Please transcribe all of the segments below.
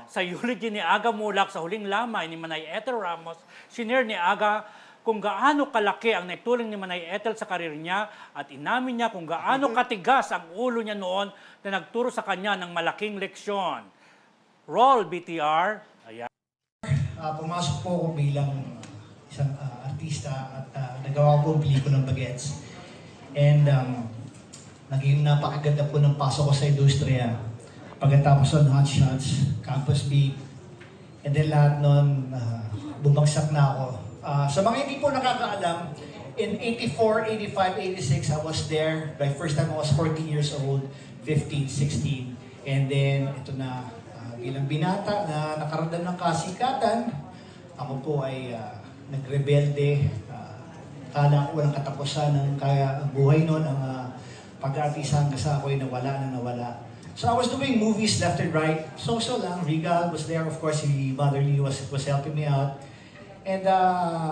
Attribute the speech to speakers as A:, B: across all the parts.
A: Sa eulogy ni Aga Mulak sa huling lamay ni Manay Ethel Ramos, sinare ni Aga kung gaano kalaki ang naitulong ni Manay Ethel sa karir niya at inamin niya kung gaano katigas ang ulo niya noon na nagturo sa kanya ng malaking leksyon. Roll, BTR. Ayan.
B: Pumasok po ako bilang isang artista at nagawa ko ang pelikulang Bagets. And naging napakaganda po ng pasok ko sa industriya. Pagkatapos nun, Hot Shots, Campus Beat, and then lahat nun, bumagsak na ako. Sa mga hindi po nakakaalam, in 84, 85, 86, I was there. By first time I was 14 years old, 15, 16. And then, ito na, bilang binata na nakaramdam ng kasikatan, ako po ay nagrebelde. Kala ko walang katapusan ng kaya ang buhay noon, ang pag-artisan kasi ako ay nawala. So I was doing movies left and right. So lang, Regal was there. Of course, si Mother Lee was helping me out. And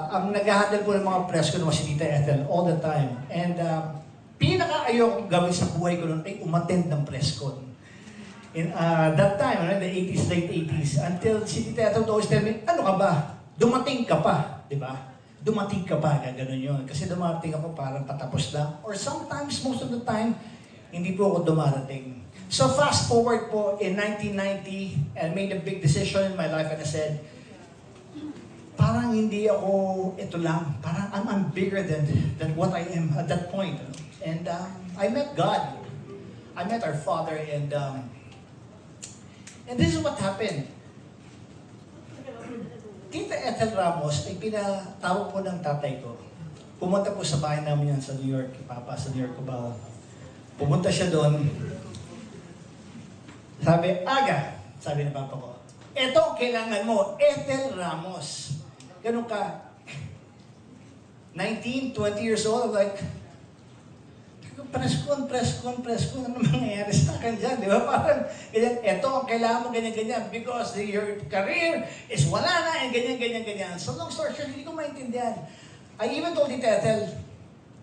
B: ang nag-handle po ng mga press ko naman si Tita Ethel all the time. And pinaka-ayokong gawin sa buhay ko noon ay umattend ng press con. In that time, in the 80s, late 80s, until si Tita Ethel would always tell me, ano ka ba? Dumating ka pa, di ba? Dumating ka pa, gano'n yun. Kasi dumating ako parang patapos lang. Or sometimes, most of the time, hindi po ako dumarating. So fast forward po in 1990, and made a big decision in my life, and I said, parang hindi ako ito lang. Parang I'm bigger than what I am at that point. And I met God. I met our Father, and this is what happened. Tita Ethel Ramos ay pinatawag po ng tatay ko. Pumunta po sa bahay namin yan sa New York, Papa, sa New York, Cubao. Pumunta siya doon. Sabi, Aga, sabi ng Papa ko, eto kailangan mo, Ethel Ramos. Ganun ka, 19, 20 years old, I'm like, press con, ano mangyayari sa akin dyan, di ba? Parang, ganyan, eto ang kailangan mo, ganyan, because your career is wala na, and ganyan. So long story short, hindi ko maintindihan. I even told Tita Ethel,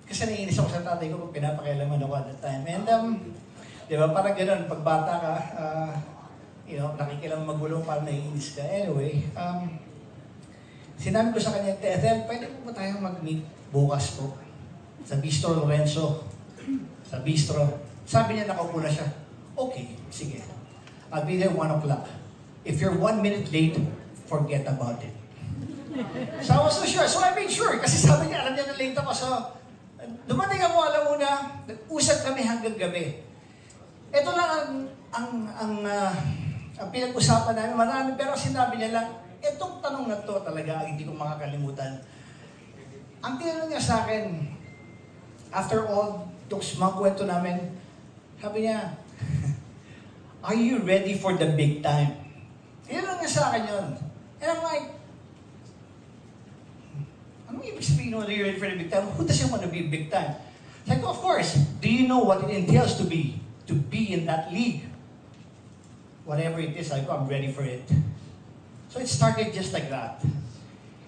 B: kasi naiinis ako sa tatay ko kung pinapakialaman ako at that time. And, di ba, parang ganun, pag bata ka, nakikilang magulo, parang naiinis ka. Anyway, sinabi ko sa kanya, Tita Ethel, pwede po ba tayong mag-meet bukas po sa Bistro Lorenzo? Sa bistro. Sabi niya, nakaupo na siya. Okay, sige. I'll be there 1 o'clock. If you're 1 minute late, forget about it. So I was so sure. So I made sure. Kasi sabi niya, alam niya na late ako. So, dumating ako alauna, nag-usap kami hanggang gabi. Ito lang ang pinag-usapan namin. Marami, pero sinabi niya lang, itong tanong na to talaga, hindi ko makakalimutan. Ang tinanong niya sa akin, after all, mga kwento namin, sabi niya, are you ready for the big time? Yan lang niya sa akin yun. And I'm like, anong ibig sabihin are you ready for the big time? Who doesn't want to be big time? It's like, of course, do you know what it entails to be in that league? Whatever it is, I go, I'm ready for it. So it started just like that.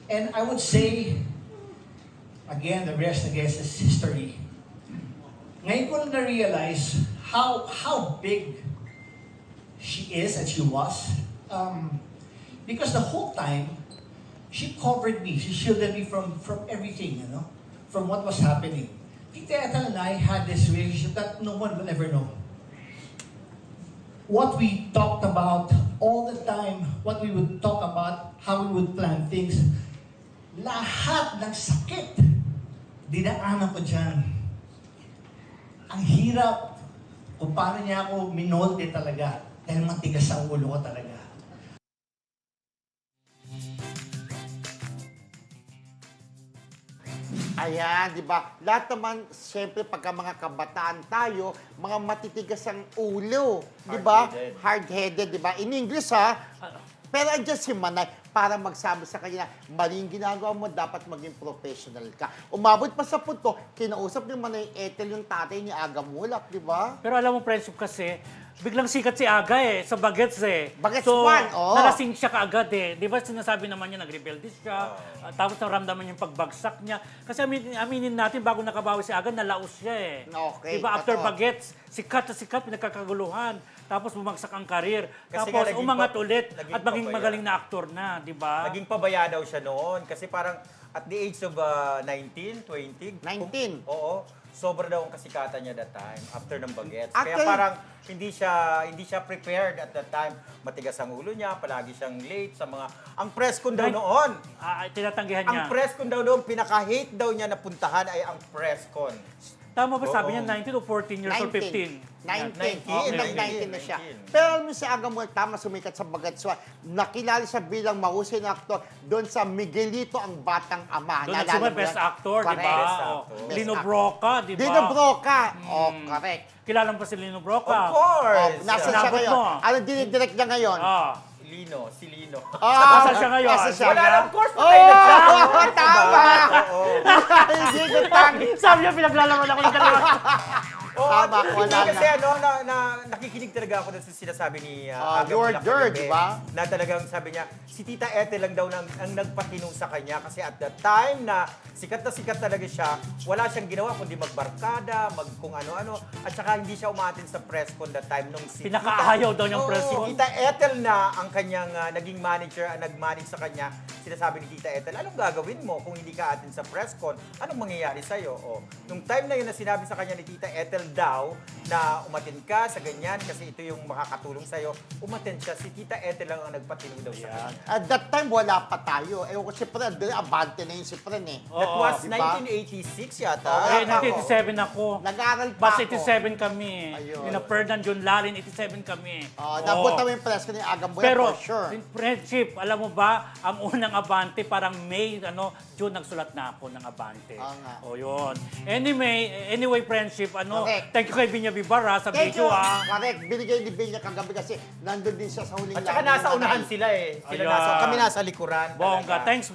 B: And I would say, again, the rest, I guess, is history. Ngayon ko lang na-realize how big she is and she was. Because the whole time, she covered me. She shielded me from everything, from what was happening. Tita Ethel and I had this relationship that no one will ever know. What we talked about all the time, what we would talk about, how we would plan things, lahat ng sakit, dinaanan ko dyan. Ang hirap kung paano niya ako minolde talaga dahil matigas sa ulo ko talaga.
C: Ayan, di ba? Lahat naman, siyempre, pagka mga kabataan tayo, mga matitigas ang ulo. Di ba? Hard-headed, di ba? In English, ha? Pero andyan si Manay para magsabi sa kanya, maling ginagawa mo, dapat maging professional ka. Umabot pa sa punto, kinausap ni Manay Ethel yung tatay ni Aga Mulak, di ba?
A: Pero alam mo, friendship kasi, biglang sikat si Aga sa Bagets
C: Bagets
A: so,
C: 1, oh.
A: nalasing siya kaagad Di ba sinasabi naman niya, nag-rebelde siya, tapos naramdaman niya yung pagbagsak niya. Kasi aminin natin, bago nakabawi si Aga, nalaos siya
C: Okay,
A: Di ba, after
C: totoo.
A: Bagets, sikat na sikat, pinagkakaguluhan. tapos bumagsak ang karir.
D: Kasi
A: Tapos
D: nga naging
A: umangat
D: pa-
A: ulit
D: naging
A: at maging
D: papaya.
A: magaling na aktor na, di ba?
D: Naging pabaya daw siya noon kasi parang at the age of 19, 20.
C: 19.
D: Oo. Sobra daw ang kasikatan niya that time after ng bagets. Kaya
C: Actually-
D: parang hindi siya prepared at that time. Matigas ang ulo niya, palagi siyang late sa mga ang press con daw
A: Right.
D: noon.
A: Tinatanggihan niya.
D: Ang press con daw noon, pinaka-hate daw niya na puntahan ay ang press con.
A: Tama ba sabi
D: Oo.
A: niya 19 o 14 years or 15?
C: 19.
D: 19.
C: Oo,
D: Okay.
C: nag-19 na siya.
D: 19.
C: Pero alam mo si Aga Mueller, tama sumikat sa Bagatswa. Nakilala siya bilang mahusay na aktor doon sa Miguelito ang Batang Ama.
A: Doon
C: Naalala
A: nagsimula
C: mo
A: Best
C: yan?
A: Actor, di
C: Correct.
A: ba?
D: Best
A: Oh.
D: Actor.
C: Best
A: Lino
C: Actor.
A: Broca, di ba?
C: Dino Broca. Oh, correct.
A: Kilala mo pa si Lino Broca?
D: Of course!
C: Oh, nasa siya
A: Sinabot
C: ngayon?
A: mo.
C: Ano dinidirect niya ngayon?
A: Ah.
D: Si Lino.
C: Ah,
A: Nasaan siya ngayon?
C: nasa siya?
D: Wala na, of course,
C: Oh,
D: patay na siya.
C: tama!
D: Oo.
C: Hindi ko tangi.
A: Sabi niya pinaglalaman ako yung dalawa.
D: Oo,
C: Tama,
D: hindi
C: wala
D: kasi
C: na.
D: nakikinig talaga ako dun sa sinasabi ni
C: You are there, di ba?
D: Na talagang sabi niya, si Tita Ethel lang daw ang nagpatinong sa kanya kasi at that time na sikat talaga siya, wala siyang ginawa kundi magbarkada, kung ano-ano, at saka hindi siya umaatin sa press con that time nung si
A: Pinakaayaw daw niyang
D: Oo,
A: press con.
D: Si Tita Ethel na ang kanyang naging manager, nag-manage sa kanya, sinasabi ni Tita Ethel, anong gagawin mo kung hindi ka atin sa press con? Anong mangyayari sa'yo? O, nung time na yun na sinabi sa kanya ni Tita Ethel daw na umatin ka sa ganyan kasi ito yung makakatulong sa'yo, umatin siya. Si Tita Ethel lang ang nagpatinong daw sa kanya.
C: At that time, wala pa tayo. Ewan ko si Fred, abante na yun si Fred eh.
D: That was
C: Diba?
D: 1986 yata.
A: Eh, 1987 ako.
C: Nag-aaral pa
A: Bas
C: ako.
A: 87 kami.
C: Ayun.
A: Nina Ferdinand John Lalin, 87 kami.
C: Nabot
A: Oo.
C: namin yung press ko ni Aga Mueller
A: Pero,
C: for sure.
A: in friendship, alam mo ba, ang unang Abante, parang May, June, nagsulat na ako ng Abante.
C: Oo nga.
A: O, yun. Anyway, friendship,
C: Correct.
A: thank you kay Binya Vivara sa
C: Thank
A: video,
C: you.
A: ah.
C: Correct. Binigay ni Binya kagabi kasi nandun din siya sa huling
D: At saka
C: laban
D: nasa
C: ng
D: unahan
C: Manay.
D: sila eh.
A: Ayan.
D: Kami nasa likuran.
A: Bongga.
D: talaga.
A: Thanks,